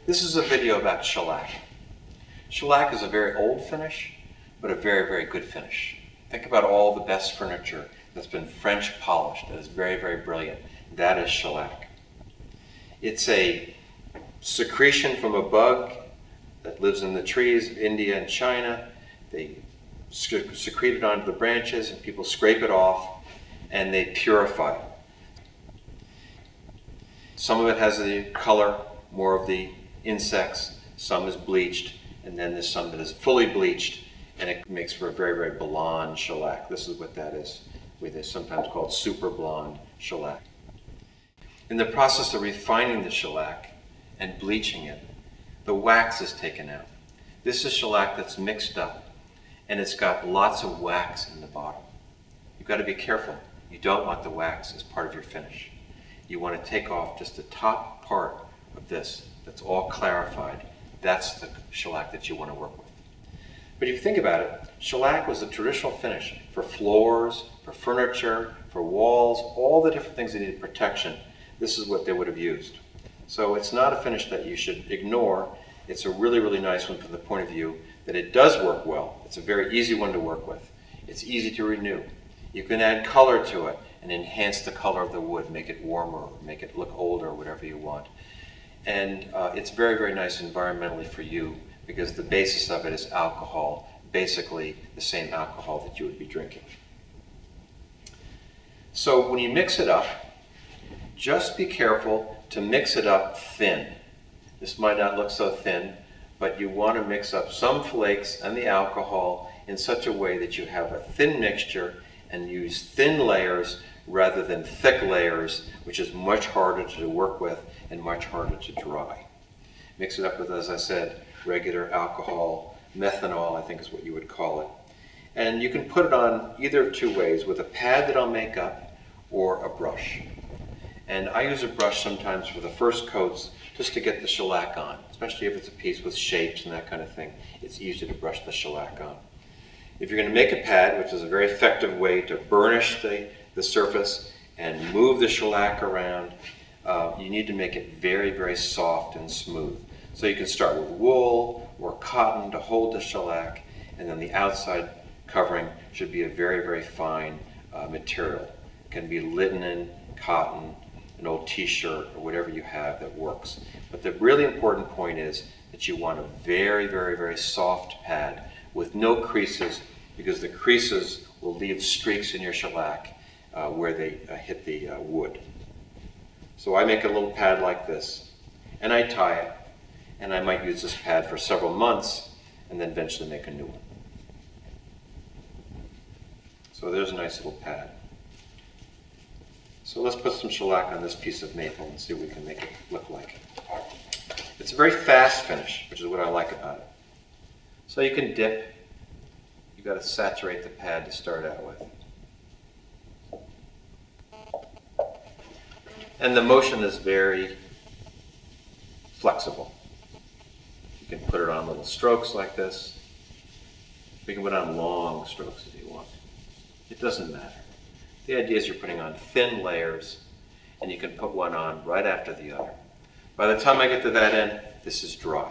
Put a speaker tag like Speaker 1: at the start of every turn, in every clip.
Speaker 1: This is a video about shellac. Shellac is a very old finish, but a very, very good finish. Think about all the best furniture that's been French polished, that is very, very brilliant. That is shellac. It's a secretion from a bug that lives in the trees of India and China. They secrete it onto the branches and people scrape it off and they purify it. Some of it has the color, more of the insects, some is bleached, and then there's some that is fully bleached, and it makes for a very, very blonde shellac. This is what that is. It's sometimes called super blonde shellac. In the process of refining the shellac and bleaching it, the wax is taken out. This is shellac that's mixed up, and it's got lots of wax in the bottom. You've got to be careful. You don't want the wax as part of your finish. You want to take off just the top part of this that's all clarified. That's the shellac that you want to work with. But if you think about it, shellac was the traditional finish for floors, for furniture, for walls, all the different things that needed protection. This is what they would have used. So it's not a finish that you should ignore. It's a really, really nice one from the point of view that it does work well. It's a very easy one to work with. It's easy to renew. You can add color to it and enhance the color of the wood, make it warmer, make it look older, whatever you want. And it's very, very nice environmentally for you because the basis of it is alcohol, basically the same alcohol that you would be drinking. So when you mix it up, just be careful to mix it up thin. This might not look so thin, but you want to mix up some flakes and the alcohol in such a way that you have a thin mixture and use thin layers rather than thick layers, which is much harder to work with and much harder to dry. Mix it up with, as I said, regular alcohol, methanol, I think is what you would call it. And you can put it on either of two ways, with a pad that I'll make up or a brush. And I use a brush sometimes for the first coats just to get the shellac on, especially if it's a piece with shapes and that kind of thing. It's easy to brush the shellac on. If you're going to make a pad, which is a very effective way to burnish the surface and move the shellac around, you need to make it very, very soft and smooth. So you can start with wool or cotton to hold the shellac, and then the outside covering should be a very, very fine material. It can be linen, cotton, an old t-shirt, or whatever you have that works. But the really important point is that you want a very, very, very soft pad with no creases, because the creases will leave streaks in your shellac where they hit the wood. So I make a little pad like this, and I tie it, and I might use this pad for several months, and then eventually make a new one. So there's a nice little pad. So let's put some shellac on this piece of maple and see what we can make it look like. It's a very fast finish, which is what I like about it. So you can dip. You've got to saturate the pad to start out with. And the motion is very flexible. You can put it on little strokes like this. You can put it on long strokes if you want. It doesn't matter. The idea is you're putting on thin layers, and you can put one on right after the other. By the time I get to that end, this is dry.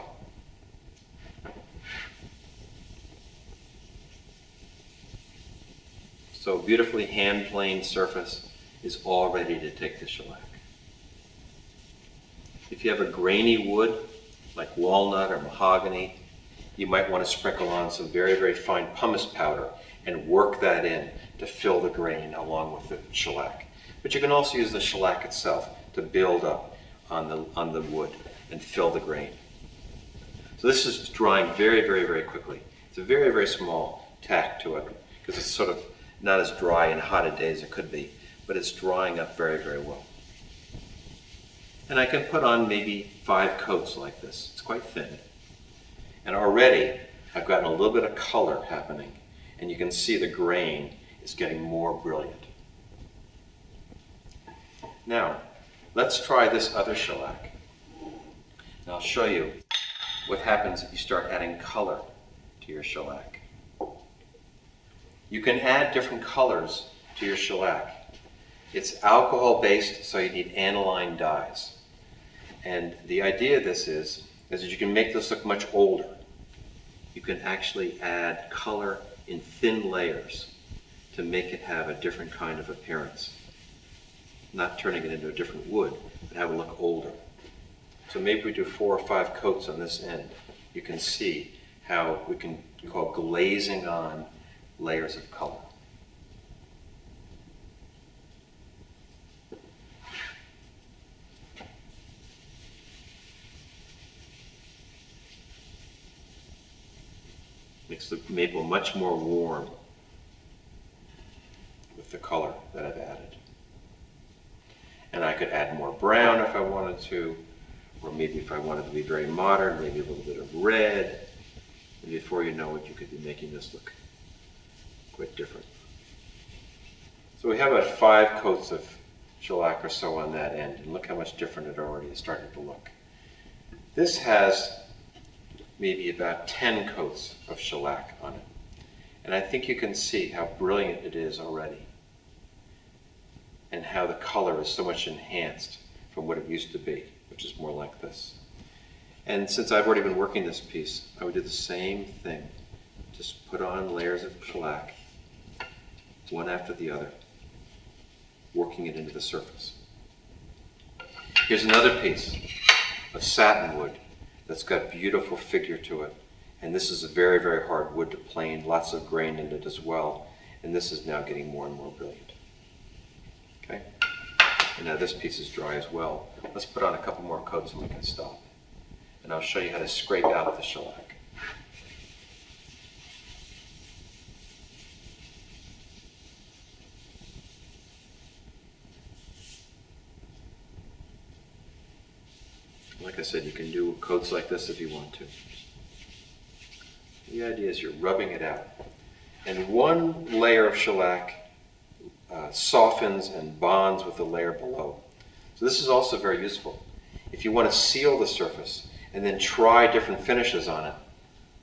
Speaker 1: So a beautifully hand-planed surface is all ready to take the shellac. If you have a grainy wood, like walnut or mahogany, you might want to sprinkle on some very, very fine pumice powder and work that in to fill the grain along with the shellac. But you can also use the shellac itself to build up on the wood and fill the grain. So this is drying very, very, very quickly. It's a very, very small tack to it because it's sort of not as dry and hot a day as it could be, but it's drying up very, very well. And I can put on maybe 5 coats like this. It's quite thin. And already I've gotten a little bit of color happening, and you can see the grain is getting more brilliant. Now, let's try this other shellac. And I'll show you what happens if you start adding color to your shellac. You can add different colors to your shellac. It's alcohol based, so you need aniline dyes. And the idea of this is is that you can make this look much older. You can actually add color in thin layers to make it have a different kind of appearance. Not turning it into a different wood, but have it look older. So maybe we do 4 or 5 coats on this end. You can see how we can call glazing on layers of color. Makes the maple much more warm with the color that I've added. And I could add more brown if I wanted to, or maybe if I wanted to be very modern, maybe a little bit of red. And before you know it, you could be making this look quite different. So we have about 5 coats of shellac or so on that end, and look how much different it already is starting to look. This has maybe about 10 coats of shellac on it. And I think you can see how brilliant it is already, and how the color is so much enhanced from what it used to be, which is more like this. And since I've already been working this piece, I would do the same thing. Just put on layers of shellac, one after the other, working it into the surface. Here's another piece of satin wood that's got beautiful figure to it. And this is a very, very hard wood to plane, lots of grain in it as well. And this is now getting more and more brilliant. Okay? And now this piece is dry as well. Let's put on a couple more coats and we can stop. And I'll show you how to scrape out the shellac. Like I said, you can do coats like this if you want to. The idea is you're rubbing it out. And one layer of shellac softens and bonds with the layer below. So this is also very useful. If you want to seal the surface and then try different finishes on it,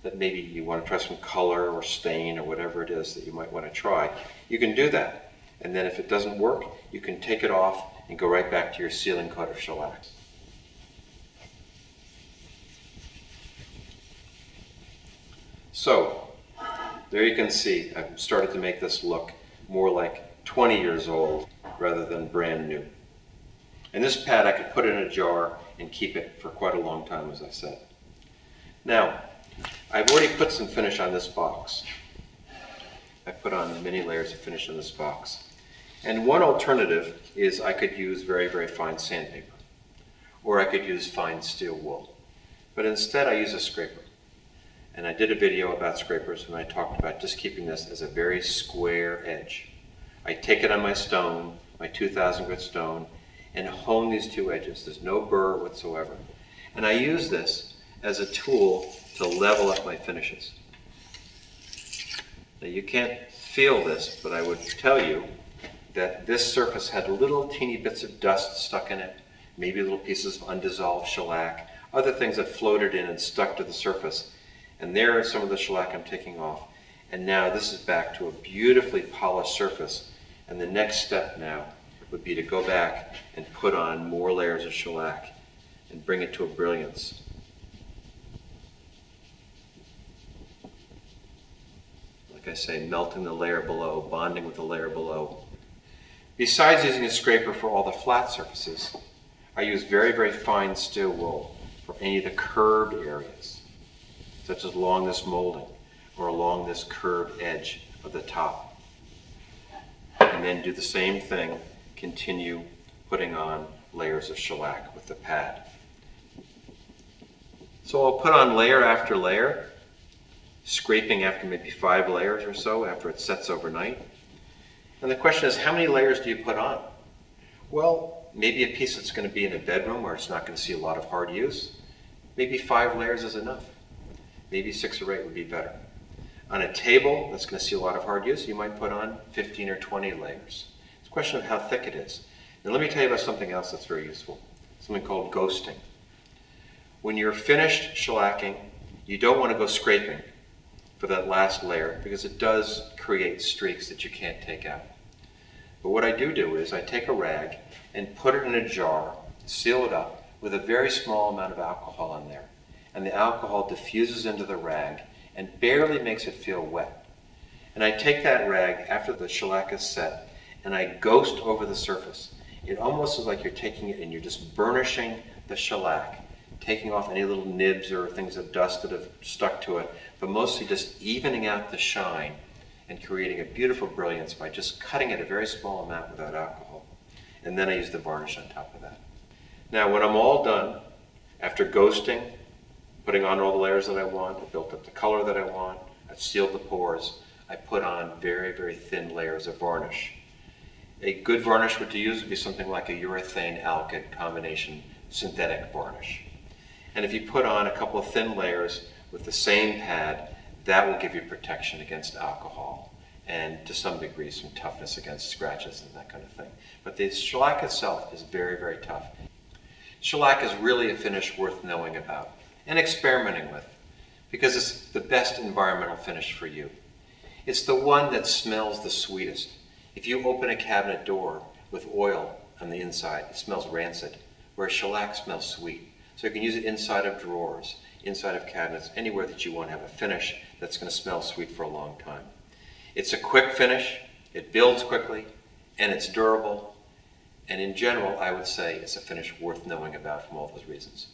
Speaker 1: that maybe you want to try some color or stain or whatever it is that you might want to try, you can do that. And then if it doesn't work, you can take it off and go right back to your sealing coat of shellac. So, there you can see I've started to make this look more like 20 years old rather than brand new. And this pad I could put in a jar and keep it for quite a long time, as I said. Now, I've already put some finish on this box. I put on many layers of finish on this box. And one alternative is I could use very, very fine sandpaper, or I could use fine steel wool. But instead I use a scraper. And I did a video about scrapers when I talked about just keeping this as a very square edge. I take it on my stone, my 2000 grit stone, and hone these 2 edges. There's no burr whatsoever. And I use this as a tool to level up my finishes. Now you can't feel this, but I would tell you that this surface had little teeny bits of dust stuck in it, maybe little pieces of undissolved shellac, other things that floated in and stuck to the surface. And there are some of the shellac I'm taking off. And now this is back to a beautifully polished surface. And the next step now would be to go back and put on more layers of shellac and bring it to a brilliance. Like I say, melting the layer below, bonding with the layer below. Besides using a scraper for all the flat surfaces, I use very, very fine steel wool for any of the curved areas, such as along this molding or along this curved edge of the top. And then do the same thing, continue putting on layers of shellac with the pad. So I'll put on layer after layer, scraping after maybe 5 layers or so after it sets overnight. And the question is, how many layers do you put on? Well, maybe a piece that's going to be in a bedroom where it's not going to see a lot of hard use. Maybe 5 layers is enough. Maybe 6 or 8 would be better. On a table that's going to see a lot of hard use, you might put on 15 or 20 layers. It's a question of how thick it is. Now let me tell you about something else that's very useful, something called ghosting. When you're finished shellacking, you don't want to go scraping for that last layer because it does create streaks that you can't take out. But what I do is I take a rag and put it in a jar, seal it up with a very small amount of alcohol in there, and the alcohol diffuses into the rag and barely makes it feel wet. And I take that rag after the shellac is set and I ghost over the surface. It almost is like you're taking it and you're just burnishing the shellac, taking off any little nibs or things of dust that have stuck to it, but mostly just evening out the shine and creating a beautiful brilliance by just cutting it a very small amount without alcohol. And then I use the varnish on top of that. Now when I'm all done, after ghosting, putting on all the layers that I want, I've built up the color that I want, I've sealed the pores, I put on very, very thin layers of varnish. A good varnish to use would be something like a urethane alkyd combination synthetic varnish. And if you put on a couple of thin layers with the same pad, that will give you protection against alcohol and to some degree some toughness against scratches and that kind of thing. But the shellac itself is very, very tough. Shellac is really a finish worth knowing about and experimenting with because it's the best environmental finish for you. It's the one that smells the sweetest. If you open a cabinet door with oil on the inside, it smells rancid, whereas shellac smells sweet. So you can use it inside of drawers, inside of cabinets, anywhere that you want to have a finish that's going to smell sweet for a long time. It's a quick finish, it builds quickly, and it's durable. And in general, I would say it's a finish worth knowing about from all those reasons.